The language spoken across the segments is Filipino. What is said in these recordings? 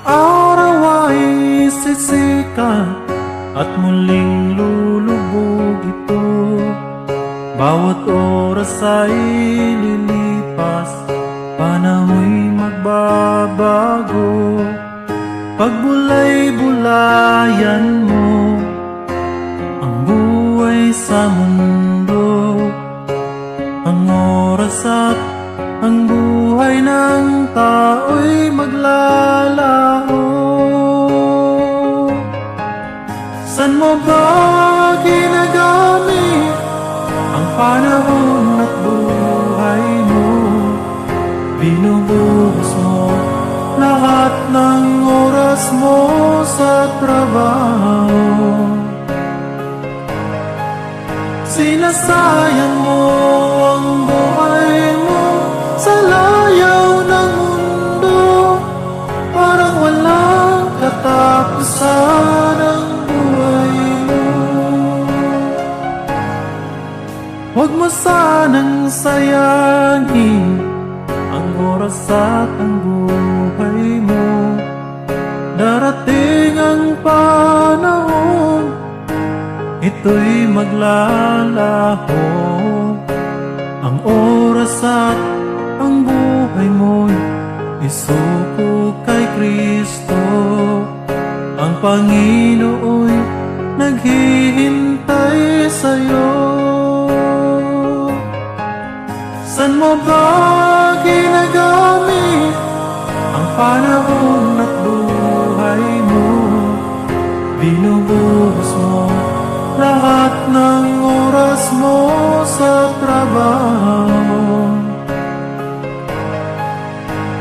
araw ay sisikat at muling lulubog ito. Bawat oras ay lilipas, panahon'y magbabago. Pagbulay-bulayan mo ang buhay sa mundo, ang oras at ang buhay ng tao'y maglalaho. San mo ba ginagamit ang panahon at buhay mo? Binubuhos mo lahat ng oras mo sa trabaho. Sinasayang mo ang buhay mo sa layaw ng mundo, parang walang katapusan ang buhay mo. Huwag mo sanang sayangin ang oras at ang buhay mo. Darating ang panahon, ito'y maglalaho. Ang oras at ang buhay mo'y isuko kay Kristo. Ang Panginoo'y naghihintay sa'yo. San mo ba ginagamit ang panahon at buhay mo? Binubuhos mo lahat ng oras mo sa trabaho.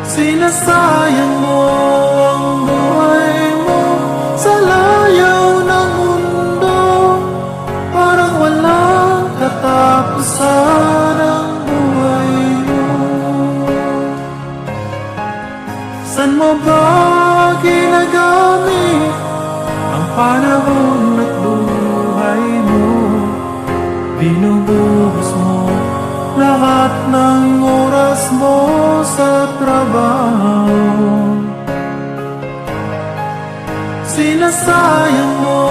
Sinasayang mo ang buhay mo sa layaw ng mundo, parang walang katapusan ang buhay mo. San mo ba ginagamit ang panahon at buhay mo? Binubuhos mo lahat ng oras mo sa trabaho. Sinasayang mo